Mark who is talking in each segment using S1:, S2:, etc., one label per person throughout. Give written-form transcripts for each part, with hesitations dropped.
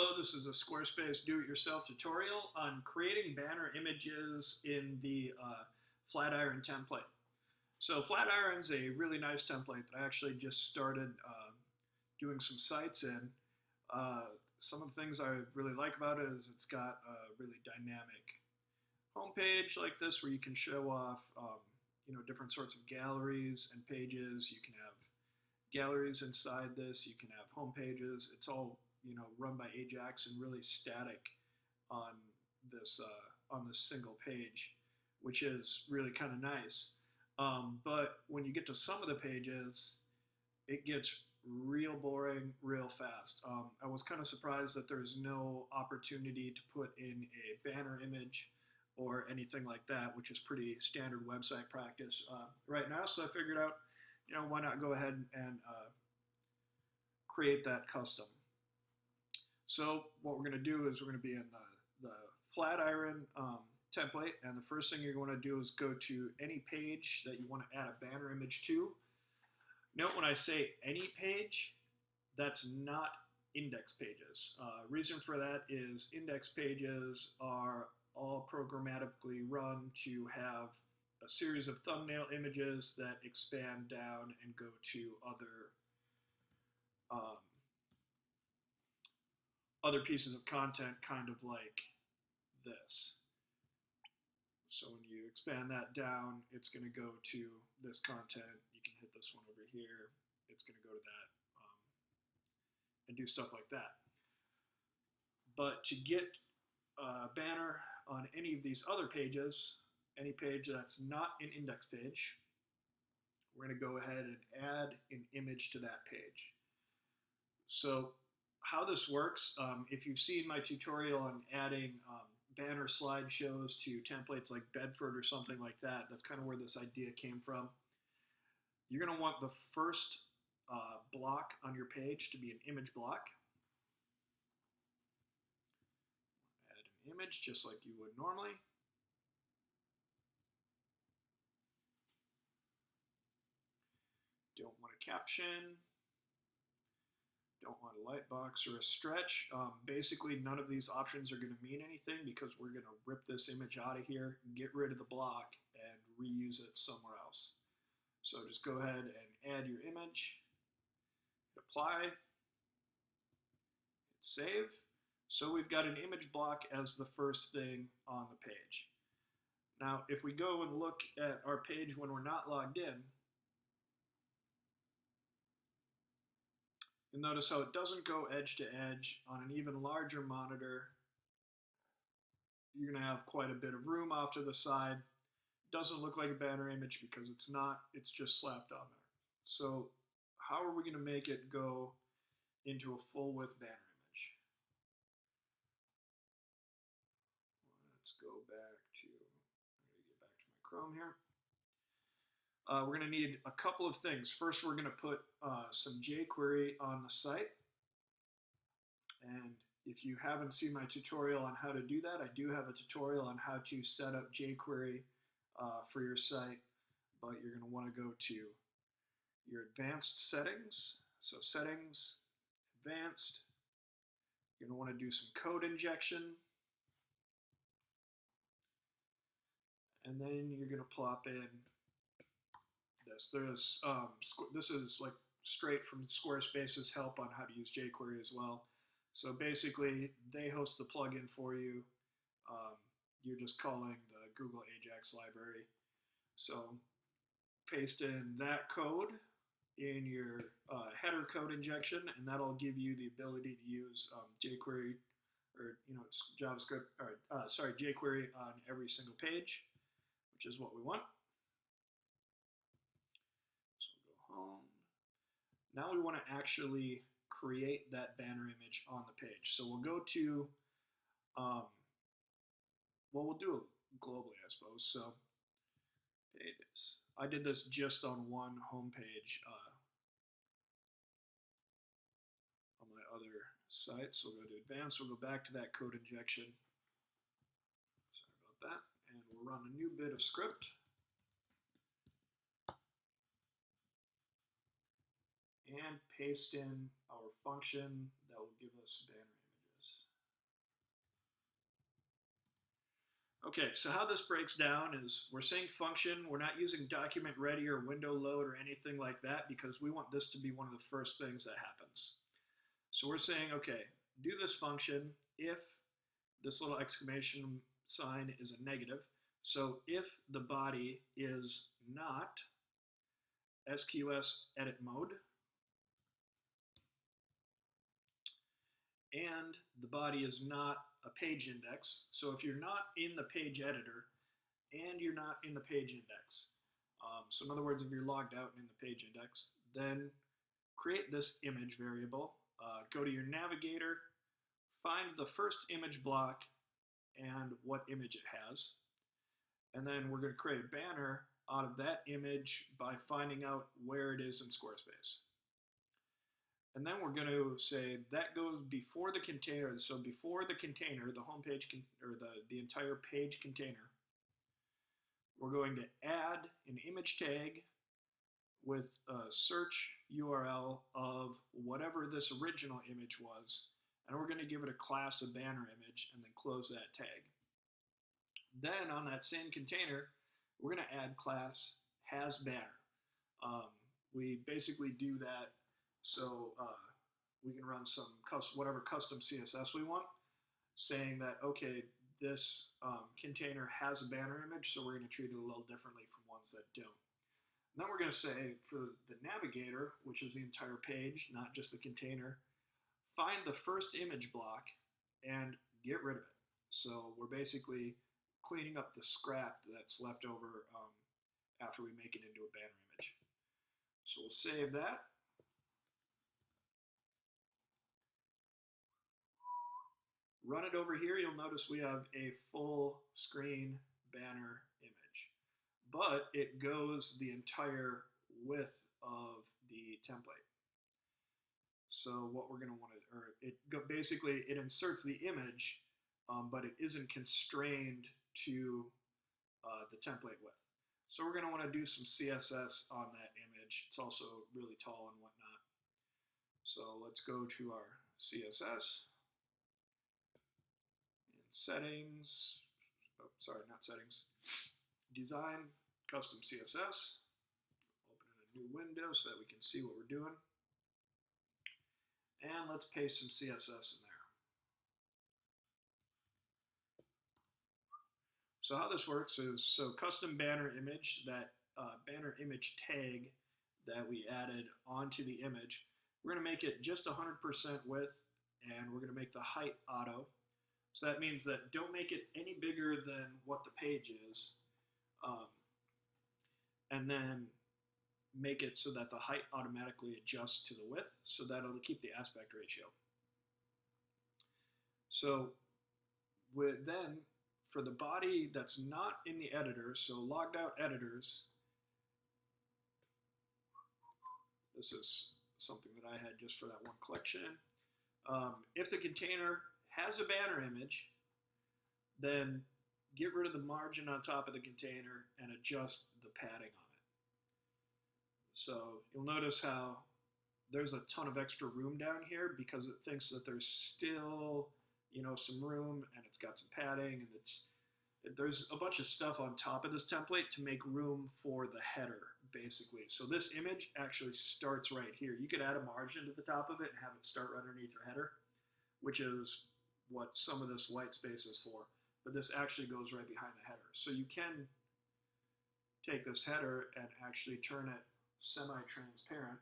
S1: Hello, this is a Squarespace do-it-yourself tutorial on creating banner images in the Flatiron template. So Flatiron's a really nice template that I actually just started doing some sites in. Some of the things I really like about it is it's got a really dynamic homepage like this where you can show off different sorts of galleries and pages. You can have galleries inside this, you can have home pages. It's all run by Ajax and really static on this single page, which is really kind of nice. But when you get to some of the pages, it gets real boring real fast. I was kind of surprised that there's no opportunity to put in a banner image or anything like that, which is pretty standard website practice right now. So I figured out, why not go ahead and create that custom. So what we're going to do is we're going to be in the Flatiron template, and the first thing you're going to do is go to any page that you want to add a banner image to. Note when I say any page, that's not index pages. Reason for that is index pages are all programmatically run to have a series of thumbnail images that expand down and go to other pieces of content, kind of like this. So when you expand that down, it's going to go to this content. You can hit this one over here. It's going to go to that and do stuff like that. But to get a banner on any of these other pages, any page that's not an index page, we're going to go ahead and add an image to that page. So how this works, if you've seen my tutorial on adding banner slideshows to templates like Bedford or something like that, that's kind of where this idea came from. You're going to want the first block on your page to be an image block. Add an image just like you would normally. Don't want a caption. Don't want a light box or a stretch. Basically, none of these options are going to mean anything because we're going to rip this image out of here, get rid of the block, and reuse it somewhere else. So just go ahead and add your image, hit apply, hit save. So we've got an image block as the first thing on the page. Now, if we go and look at our page when we're not logged in, you'll notice how it doesn't go edge to edge. On an even larger monitor, you're going to have quite a bit of room off to the side. It doesn't look like a banner image because it's not, it's just slapped on there. So how are we going to make it go into a full width banner image? Let's go back to, I'm going to get back to my Chrome here. We're going to need a couple of things. First, we're going to put some jQuery on the site. And if you haven't seen my tutorial on how to do that, I do have a tutorial on how to set up jQuery for your site. But you're going to want to go to your advanced settings. So settings, advanced. You're going to want to do some code injection. And then you're going to plop in this. This is like straight from Squarespace's help on how to use jQuery as well. So basically, they host the plugin for you. You're just calling the Google Ajax library. So paste in that code in your header code injection, and that'll give you the ability to use jQuery or JavaScript, or jQuery on every single page, which is what we want. Now we want to actually create that banner image on the page. So we'll go to, we'll do it globally, I suppose. So pages. I did this just on one home page on my other site. So we'll go to advanced. We'll go back to that code injection. Sorry about that. And we'll run a new bit of script. And paste in our function that will give us banner images. Okay, so how this breaks down is we're saying function, we're not using document ready or window load or anything like that because we want this to be one of the first things that happens. So we're saying, okay, do this function if this little exclamation sign is a negative. So if the body is not SQS edit mode and the body is not a page index, so if you're not in the page editor and you're not in the page index, so in other words, if you're logged out and in the page index, then create this image variable, go to your navigator, find the first image block and what image it has, and then we're going to create a banner out of that image by finding out where it is in Squarespace. And then we're going to say that goes before the container. So before the container, the home page or the entire page container, we're going to add an image tag with a search URL of whatever this original image was, and we're going to give it a class of banner image and then close that tag. Then on that same container, we're going to add class has banner. We basically do that so we can run some whatever custom CSS we want, saying that, okay, this container has a banner image, so we're going to treat it a little differently from ones that don't. And then we're going to say for the navigator, which is the entire page, not just the container, find the first image block and get rid of it. So we're basically cleaning up the scrap that's left over after we make it into a banner image. So we'll save that. Run it over here, you'll notice we have a full screen banner image, but it goes the entire width of the template. So what we're going to want to, basically it inserts the image, but it isn't constrained to the template width. So we're going to want to do some CSS on that image. It's also really tall and whatnot. So let's go to our CSS. Settings, oh, sorry, not settings, design, custom CSS, open in a new window so that we can see what we're doing, and let's paste some CSS in there. So how this works is, so custom banner image, that banner image tag that we added onto the image, we're going to make it just 100% width, and we're going to make the height auto. So that means that don't make it any bigger than what the page is, and then make it so that the height automatically adjusts to the width, so that it'll keep the aspect ratio. So then for the body that's not in the editor, so logged out editors, this is something that I had just for that one collection. If the container has a banner image, then get rid of the margin on top of the container and adjust the padding on it. So you'll notice how there's a ton of extra room down here because it thinks that there's still, you know, some room, and it's got some padding, and there's a bunch of stuff on top of this template to make room for the header, basically. So this image actually starts right here. You could add a margin to the top of it and have it start right underneath your header, which is what some of this white space is for, but this actually goes right behind the header. So you can take this header and actually turn it semi-transparent.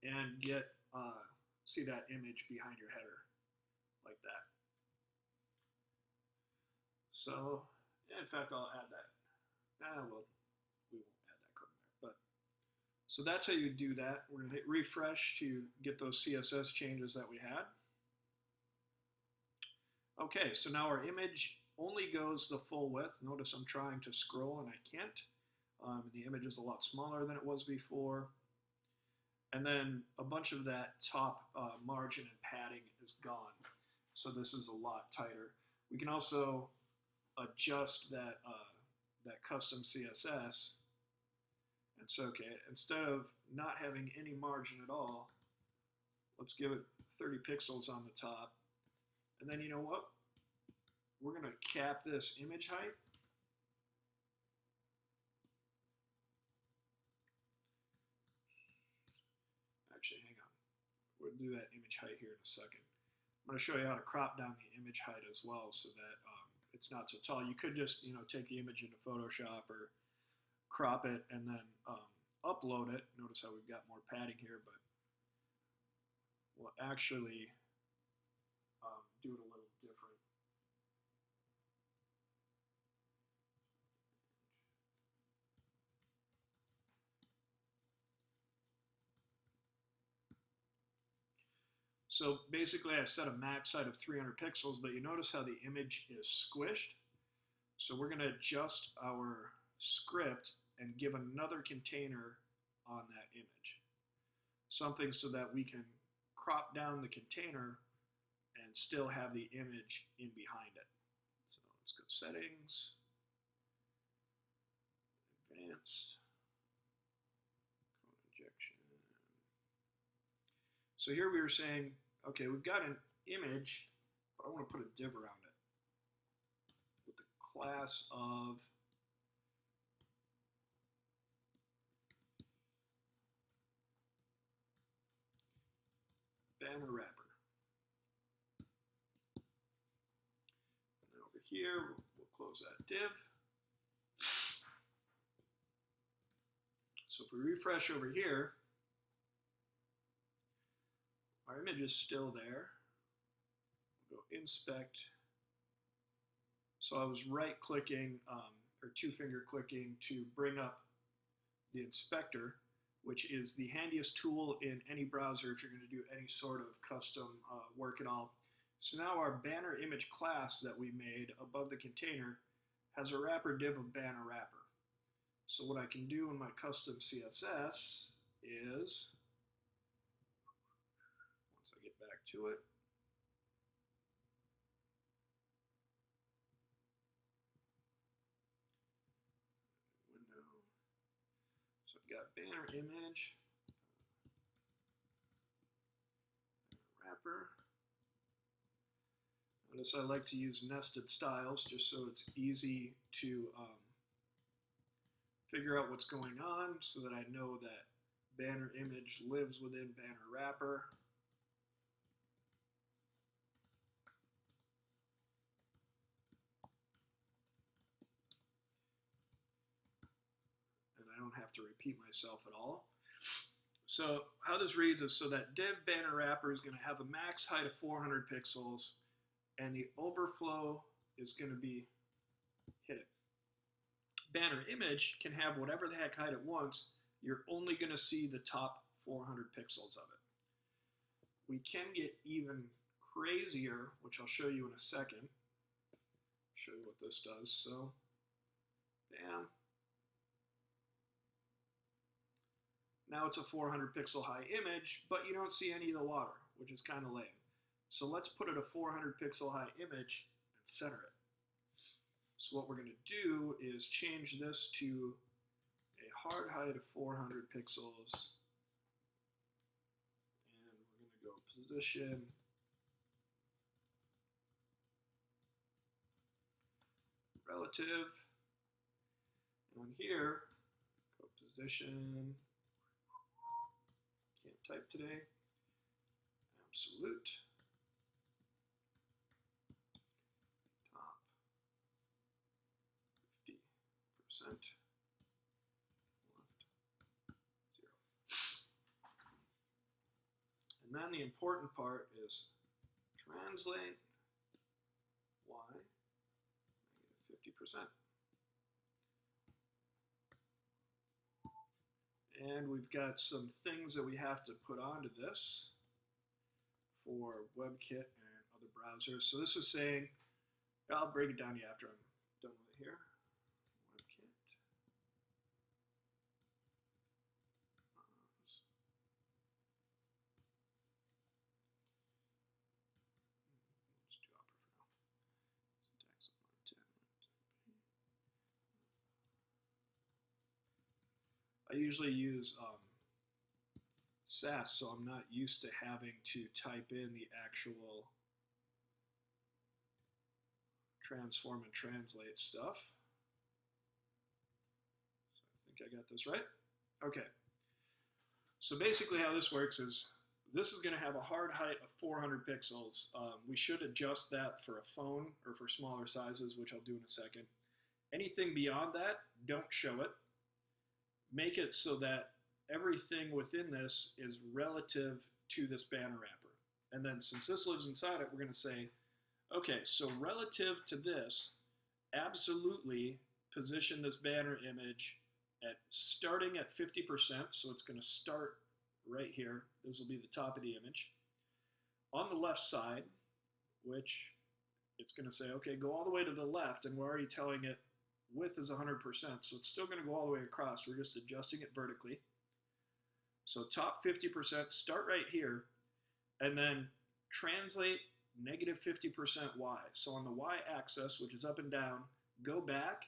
S1: And get, see that image behind your header, like that. So, in fact, I'll add that. Well, we won't add that code in there. But so that's how you do that. We're going to hit refresh to get those CSS changes that we had. Okay, so now our image only goes the full width. Notice I'm trying to scroll and I can't. The image is a lot smaller than it was before. And then a bunch of that top margin and padding is gone. So this is a lot tighter. We can also adjust that, that custom CSS It's okay. Instead of not having any margin at all, let's give it 30 pixels on the top. And then you know what? We're going to cap this image height. Actually, hang on. We'll do that image height here in a second. I'm going to show you how to crop down the image height as well so that it's not so tall. You could just, take the image into Photoshop or crop it and then upload it. Notice how we've got more padding here, but we'll actually do it a little different. So basically I set a max height of 300 pixels, but you notice how the image is squished. So we're going to adjust our script and give another container on that image. Something so that we can crop down the container and still have the image in behind it. So let's go settings, advanced, code injection. So here we were saying, okay, we've got an image, but I want to put a div around it with the class of banner wrapper. And then over here, we'll close that div. So if we refresh over here, our image is still there. We'll go inspect. So I was right clicking or two finger clicking to bring up the inspector, which is the handiest tool in any browser if you're going to do any sort of custom work at all. So now our banner image class that we made above the container has a wrapper div of banner wrapper. So what I can do in my custom CSS is, once I get back to it, window. So I've got banner image, wrapper. Notice I like to use nested styles just so it's easy to figure out what's going on so that I know that banner image lives within banner wrapper. And I don't have to repeat myself at all. So how this reads is so that div banner wrapper is going to have a max height of 400 pixels and the overflow is going to be hidden. Banner image can have whatever the heck height it wants. You're only going to see the top 400 pixels of it. We can get even crazier, which I'll show you in a second. Show you what this does. So, bam. Now it's a 400 pixel high image, but you don't see any of the water, which is kind of lame. So let's put it a 400 pixel high image and center it. So what we're going to do is change this to a hard height of 400 pixels. And we're going to go position, relative. And on here, go position, can't type today, absolute. Left 0. And then the important part is translate y -50%. And we've got some things that we have to put onto this for WebKit and other browsers. So this is saying, I'll break it down to you after I'm done with it here. I usually use Sass, so I'm not used to having to type in the actual transform and translate stuff. So I think I got this right. Okay. So basically how this works is this is going to have a hard height of 400 pixels. We should adjust that for a phone or for smaller sizes, which I'll do in a second. Anything beyond that, don't show it. Make it so that everything within this is relative to this banner wrapper. And then since this lives inside it, we're going to say, okay, so relative to this, absolutely position this banner image at starting at 50%, so it's going to start right here. This will be the top of the image. On the left side, which it's going to say, okay, go all the way to the left, and we're already telling it width is 100%, so it's still going to go all the way across. We're just adjusting it vertically. So top 50%, start right here, and then translate negative 50% y. So on the y-axis, which is up and down, go back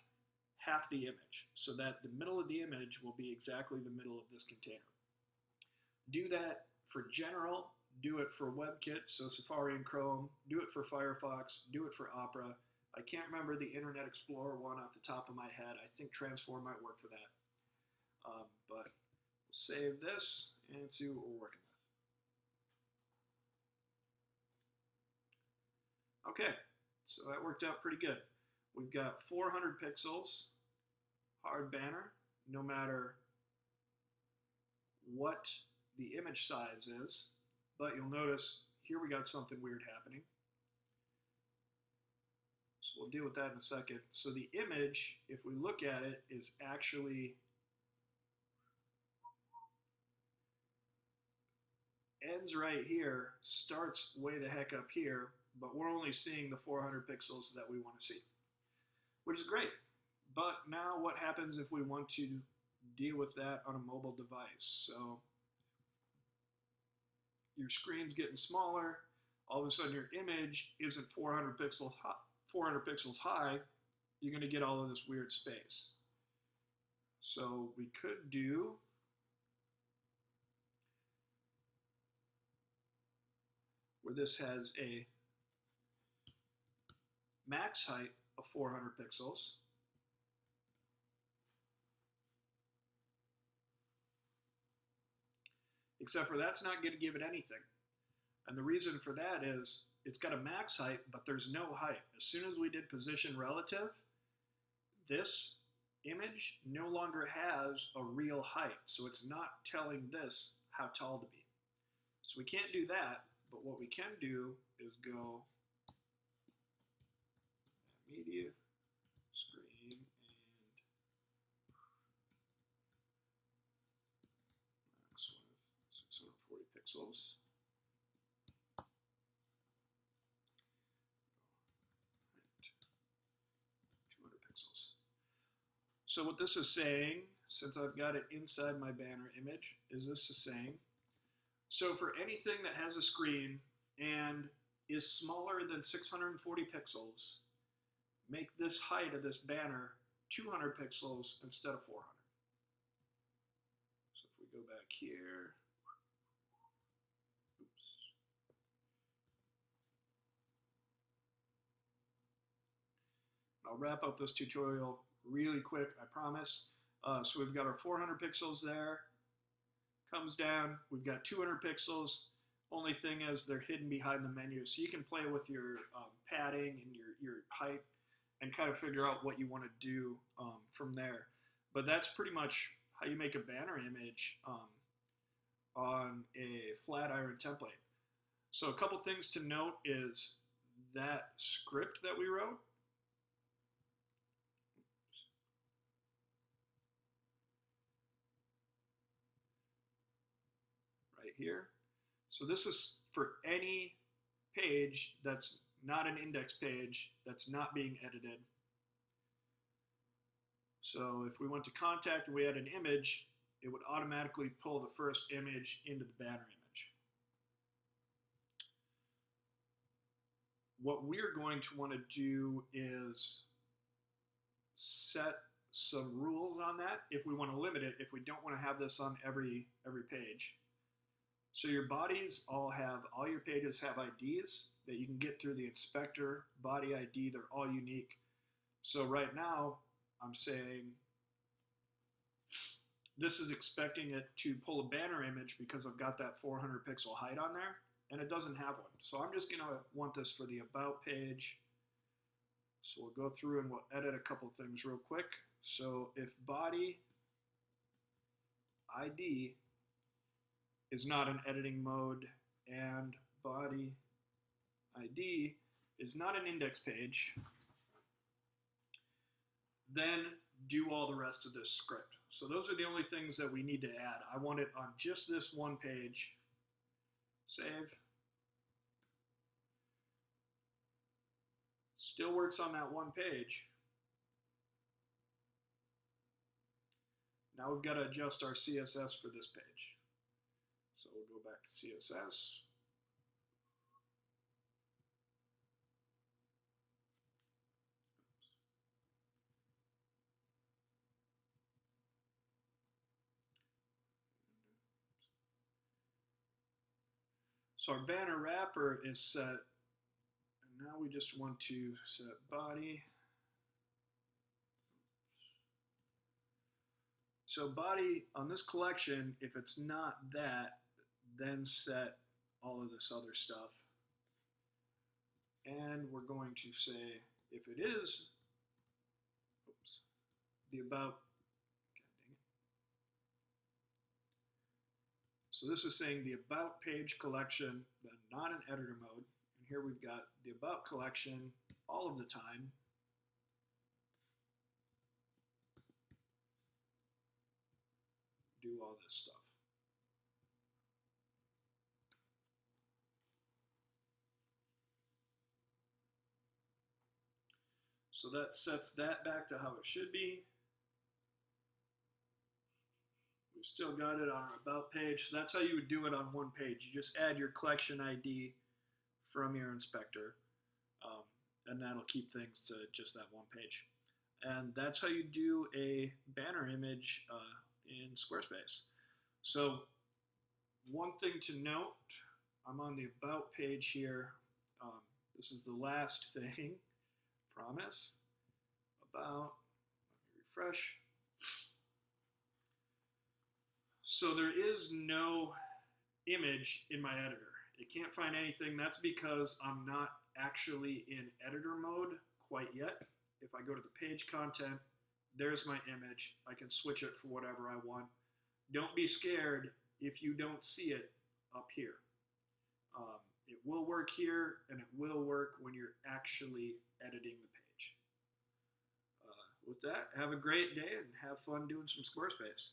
S1: half the image, so that the middle of the image will be exactly the middle of this container. Do that for general, do it for WebKit, so Safari and Chrome, do it for Firefox, do it for Opera. I can't remember the Internet Explorer one off the top of my head. I think Transform might work for that. But we'll save this and see what we're working with. Okay, so that worked out pretty good. We've got 400 pixels, hard banner, no matter what the image size is, but you'll notice here we got something weird happening. So we'll deal with that in a second. So the image, if we look at it, is actually ends right here, starts way the heck up here, but we're only seeing the 400 pixels that we want to see, which is great. But now what happens if we want to deal with that on a mobile device? So your screen's getting smaller, all of a sudden your image isn't 400 pixels high, you're going to get all of this weird space. So we could do where this has a max height of 400 pixels. Except for that's not going to give it anything. And the reason for that is it's got a max height, but there's no height. As soon as we did position relative, this image no longer has a real height. So it's not telling this how tall to be. So we can't do that, but what we can do is go media, screen, and max width 640 pixels. 200 pixels. So what this is saying, since I've got it inside my banner image, is this is saying, so for anything that has a screen and is smaller than 640 pixels, make this height of this banner 200 pixels instead of 400. So if we go back here, oops. I'll wrap up this tutorial really quick, I promise. So we've got our 400 pixels there, comes down, we've got 200 pixels. Only thing is they're hidden behind the menu. So you can play with your padding and your height and kind of figure out what you want to do from there. But that's pretty much how you make a banner image on a Flatiron template. So a couple things to note is that script that we wrote, right here. So this is for any page that's not an index page, that's not being edited. So if we went to contact and we had an image, it would automatically pull the first image into the banner image. What we're going to want to do is set some rules on that if we want to limit it, if we don't want to have this on every page. So your bodies all your pages have IDs that you can get through the inspector, body ID, they're all unique. So right now, I'm saying this is expecting it to pull a banner image because I've got that 400 pixel height on there, and it doesn't have one. So I'm just gonna want this for the about page. So we'll go through and we'll edit a couple things real quick. So if body ID is not in editing mode and body ID is not an index page, then do all the rest of this script. So those are the only things that we need to add. I want it on just this one page. Save. Still works on that one page. Now we've got to adjust our CSS for this page. So we'll go back to CSS. So our banner wrapper is set, and now we just want to set body. So body on this collection, if it's not that, then set all of this other stuff. And we're going to say, if it is, the about, God dang it. So this is saying the about page collection, then not in editor mode. And here we've got the about collection all of the time. Do all this stuff. So that sets that back to how it should be. We still got it on our about page. So that's how you would do it on one page. You just add your collection ID from your inspector, and that'll keep things to just that one page. And that's how you do a banner image in Squarespace. So one thing to note, I'm on the about page here. This is the last thing, promise. About, let me refresh. So there is no image in my editor. It can't find anything. That's because I'm not actually in editor mode quite yet. If I go to the page content, there's my image. I can switch it for whatever I want. Don't be scared if you don't see it up here. It will work here, and it will work when you're actually editing the page. With that, have a great day and have fun doing some Squarespace.